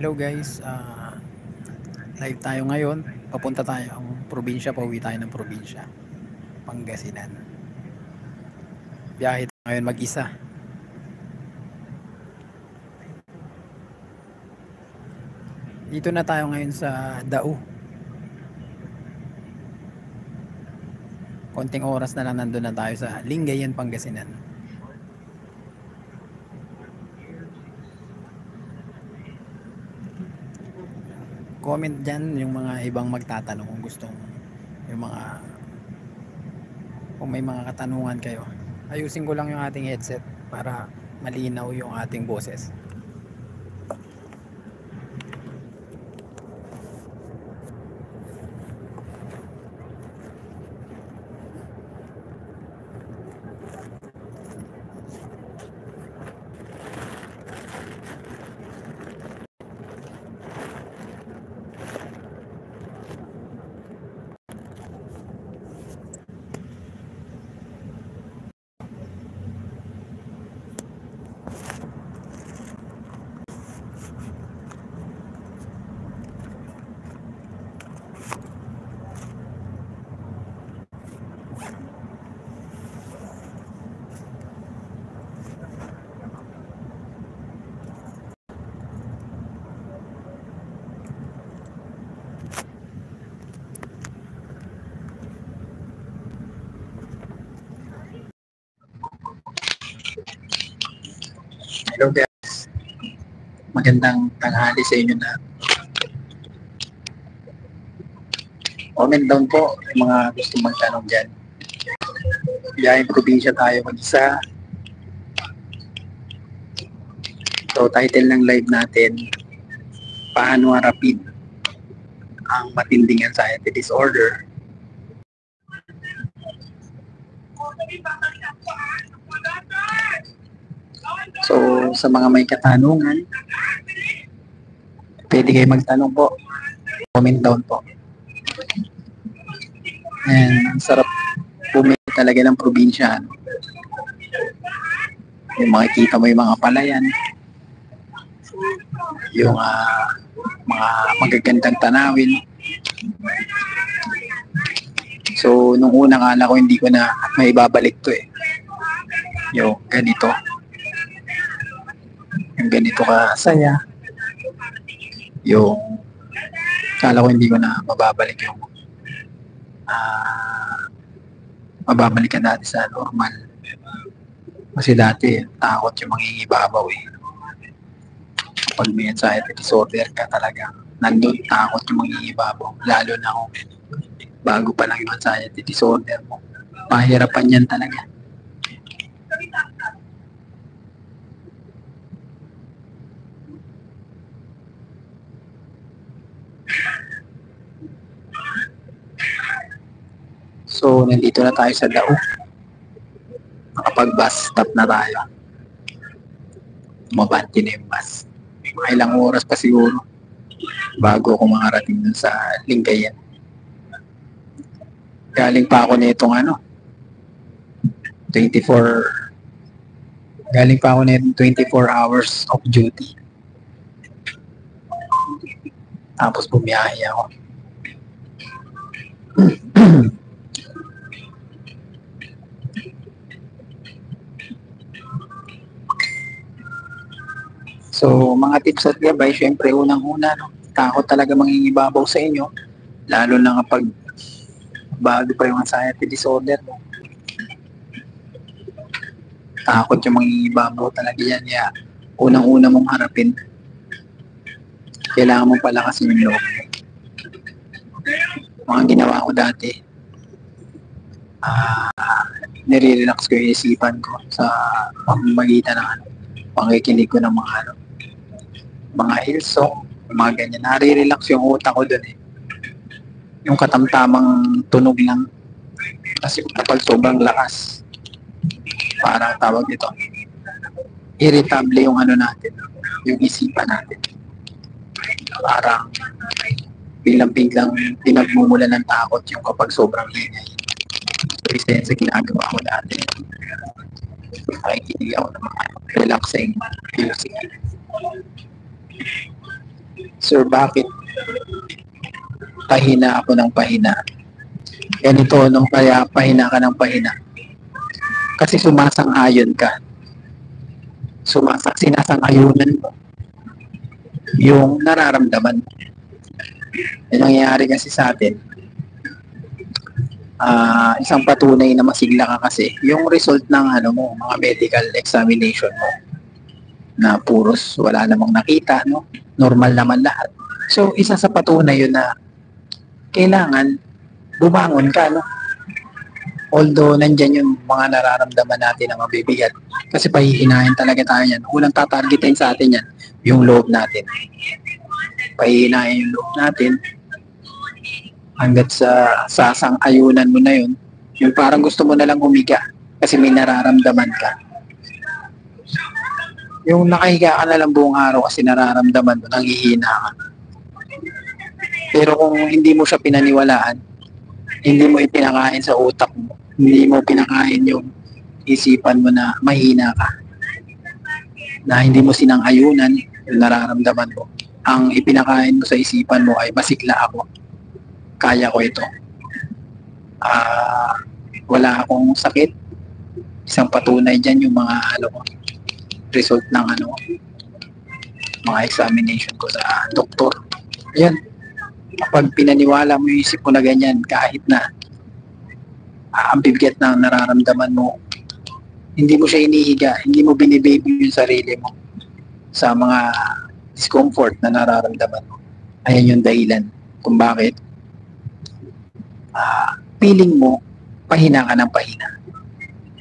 Hello guys, live tayo ngayon. Papunta tayo ang probinsya, pauwi tayo ng probinsya, Pangasinan. Biyahe tayo ngayon mag-isa. Dito na tayo ngayon sa Dao. Konting oras na lang nandun na tayo sa Lingayen, Pangasinan. Comment dyan yung mga ibang magtatanong kung gustong yung mga kung may mga katanungan kayo. Ayusin ko lang yung ating headset para malinaw yung ating boses. Hello guys, magandang tanghali sa inyo na. Comment down po yung mga gusto magtanong dyan. Biyaheng probinsya tayo mag-isa. So title ng live natin, paano harapin ang matinding anxiety disorder. So sa mga may katanungan, pwede kayo magtanong po. Comment down po. And ang sarap bumili talaga ng probinsya. Yung makikita mo yung mga palayan, yung mga magagandang tanawin. So nung unang akala ko hindi ko na may babalik to eh. Yung ganito. Yung ganito kasaya. Yung akala ko hindi ko na mababalik yung mababalik ka dati sa normal. Kasi dati takot yung mangingibabaw eh. Pag may anxiety disorder ka talaga, nandun takot yung mangingibabaw. Lalo na kung bago pa lang yung anxiety disorder mo. Pahirapan yan talaga. So, nandito na tayo sa Dao. Nakapag-bus stop na tayo. Mabanti na yung bus. Mga ilang oras pa siguro bago ako makarating dun sa Lingayen. Galing pa ako nitong 24 hours of duty. Tapos bumiyahe ako. So, mga tips at gabay, syempre unang-una, takot talaga mangingibabaw sa inyo, lalo na kapag bago pa yung anxiety disorder mo. Takot yung mangingibabaw talaga yan. Kaya, unang-una mong harapin, kailangan mong palakasin yung loob. Mga ginawa ko dati, nire-relax ko yung isipan ko sa pamamagitan ng pakikinig ko ng mga hillsong, mga ganyan. Nare-relax yung utak ko dun eh. Yung katamtamang tunog lang. Kasi kapag sobrang lakas, parang tawag dito, irritable yung natin, yung isipan natin. Parang biglang pinagmumula ng takot yung kapag sobrang ingay. So, isa yan sa ginagawa ko dati. Nakikinig ako ng mga relaxing music. Sir, bakit pahina ako ng pahina? Ganito, no? Kaya pahina ka ng pahina. Kasi sumasang-ayon ka. Sinasang-ayunan mo yung nararamdaman. Yung nangyayari kasi sa atin, isang patunay na masigla ka kasi yung result ng mga medical examination mo na puros wala namang nakita, no? Normal naman lahat. So, isa sa patunay yun na kailangan bumangon ka, no? Although nandyan yung mga nararamdaman natin na mabibigat kasi pahihinahin talaga tayo yan. Unang tatargetin sa atin yan, yung loob natin. Pahihinahin yung loob natin hanggat sa sasang-ayunan mo na yun, yung parang gusto mo na lang humiga kasi may nararamdaman ka. Yung nakahiga ka na lang buong araw kasi nararamdaman mo, nanghihina ka. Pero kung hindi mo siya pinaniwalaan, hindi mo ipinakain sa utak mo, hindi mo pinakain yung isipan mo na mahina ka, na hindi mo sinang-ayunan yung nararamdaman mo, ang ipinakain mo sa isipan mo ay masigla ako, kaya ko ito, wala akong sakit. Isang patunay dyan yung mga result ng mga examination ko sa doktor. Yan, kapag pinaniwala mo yung isip mo na ganyan, kahit na ang bigat na nararamdaman mo, hindi mo siya inihiga, hindi mo binibaby yung sarili mo sa mga discomfort na nararamdaman mo. Ayan yung dahilan kung bakit feeling mo pahina ka ng pahina.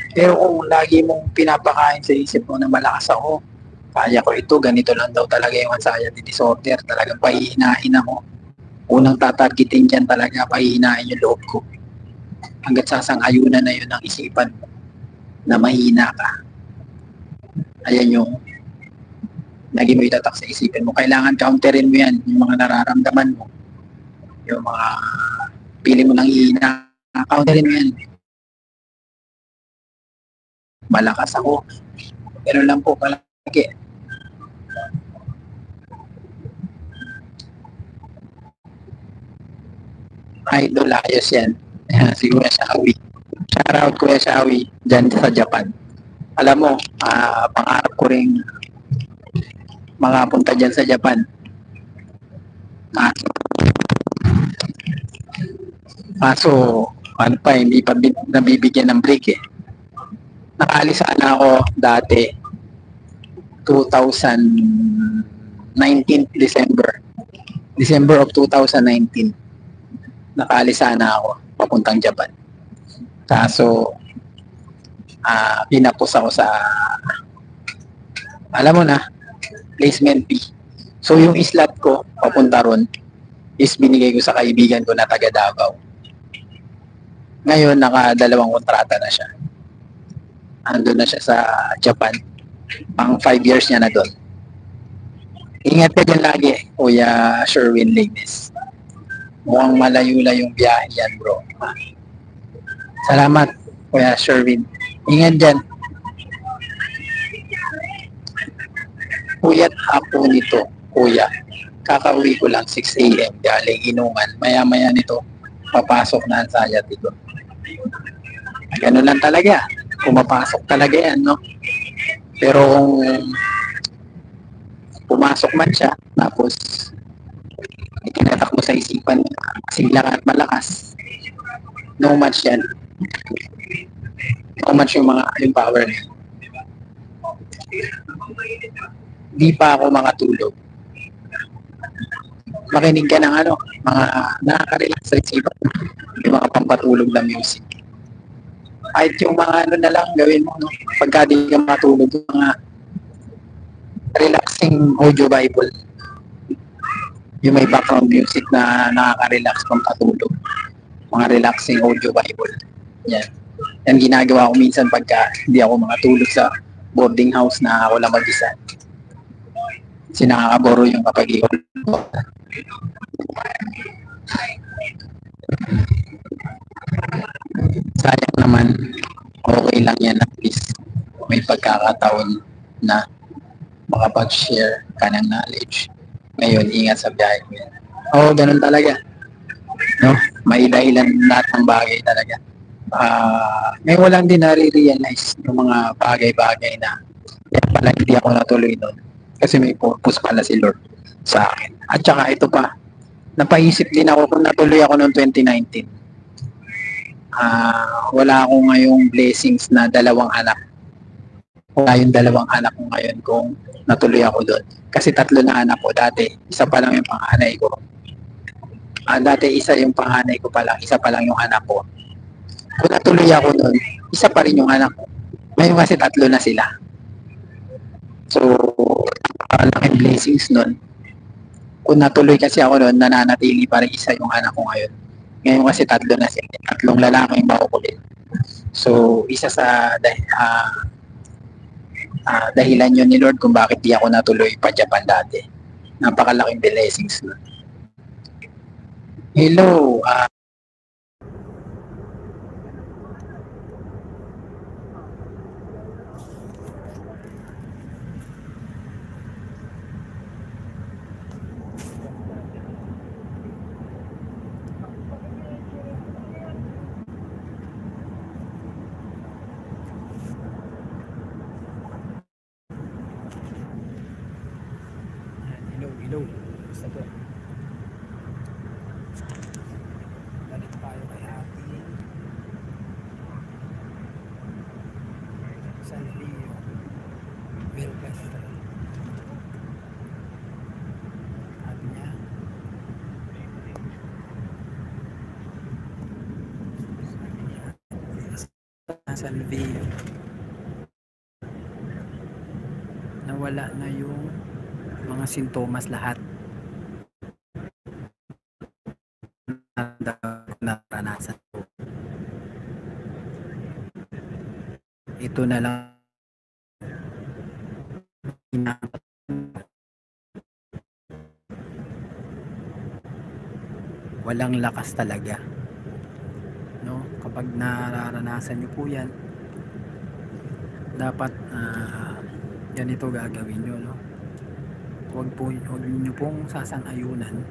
Pero kung lagi mong pinapakain sa isip mo na malakas ako, kaya ko ito, ganito lang daw talaga yung anxiety disorder, talagang pahihinain ako. Unang tatargetin dyan talaga, pahihinain yung loob ko. Hanggat sasang-ayunan na yun ang isipan mo na mahina ka. Ayan yung lagi mo itatak sa isipin mo. Kailangan counterin mo yan, yung mga nararamdaman mo. Yung mga pili mo ng hihina, counterin mo yan. Malakas ako. Pero lang po palagi. Idol, ayos yan. Si Kuya Shawi. Shoutout Kuya Shawi dyan sa Japan. Alam mo, pangarap ko rin makapunta dyan sa Japan. Kaso, hindi pa nabibigyan ng break eh. Nakaalis sana ako dati 2019 December of 2019. Nakaalis sana ako papuntang Japan. Kaso pinapos ako sa alam mo na, placement fee. So yung slot ko papunta ron is binigay ko sa kaibigan ko na taga Davao. Ngayon naka-2 kontrata na siya. Andun na siya sa Japan. Pang 5 years niya na doon. Ingat ka dyan lagi, Kuya Sherwin Lignes. Mukhang malayo-layong biyahe yan, bro. Salamat, Kuya Sherwin. Ingat dyan. Puyat hapon nito, Kuya. Kakauwi ko lang 6 a.m. galing inuman. Maya-maya nito, papasok na ang sayat dito. Ganun lang talaga. Pumapasok talaga yan, no? Pero kung pumasok man siya, tapos itinatak mo sa isipan, sigla at malakas, no match yan. No match yung power niya. Di pa ako makatulog. Makinig ka ng mga nakaka-relax sa isipan. Yung mga pampatulog na music. Kahit yung mga na lang gawin mo, no? Pagka di ka matulog, yung mga relaxing audio Bible. Yung may background music na nakaka-relax pang patulog. Mga relaxing audio Bible. Yan. Yan ginagawa ko minsan pagka hindi ako makatulog sa boarding house na ako lang mag-isa. Kasi nakakaboro yung kapag sayang naman, okay lang yan at least may pagkakataon na makapag-share ka ng knowledge Ngayon, ingat sa biyahe ko yan. Oo, ganun talaga. No? May dahilan lahat ng bagay talaga. Ngayon walang din nare-realize yung mga bagay-bagay na kaya pala hindi ako natuloy doon. Kasi may purpose pala si Lord sa akin. At saka ito pa, napaisip din ako kung natuloy ako noong 2019. Wala akong ngayong blessings na dalawang anak. Wala yung dalawang anak ko ngayon kung natuloy ako doon. Kasi 3 na anak ko dati. Isa pa lang yung panganay ko. Dati isa yung panganay ko pa lang. Isa pa lang yung anak ko. Kung natuloy ako doon, isa pa rin yung anak ko. Ngayon kasi 3 na sila. So, napakalaking blessings nun. Kung natuloy kasi ako doon, nananatili pa rin isa yung anak ko ngayon. Ngayon kasi 3 na sila. 3 lalaki yung makukulit. So, isa sa dahilan yun ni Lord kung bakit di ako natuloy pa Japan dati. Napakalaking blessings nun. Hello, Hello. Basta po. Balik tayo kay ating San Rio. Belcastro. Sabi niya. San Rio. Nawala na yung mga sintomas lahat na naranasan ko. Ito na lang walang lakas talaga, no? Kapag nararanasan niyo po yan, dapat ganito gagawin nyo, no? Huwag niyo pong sasang-ayunan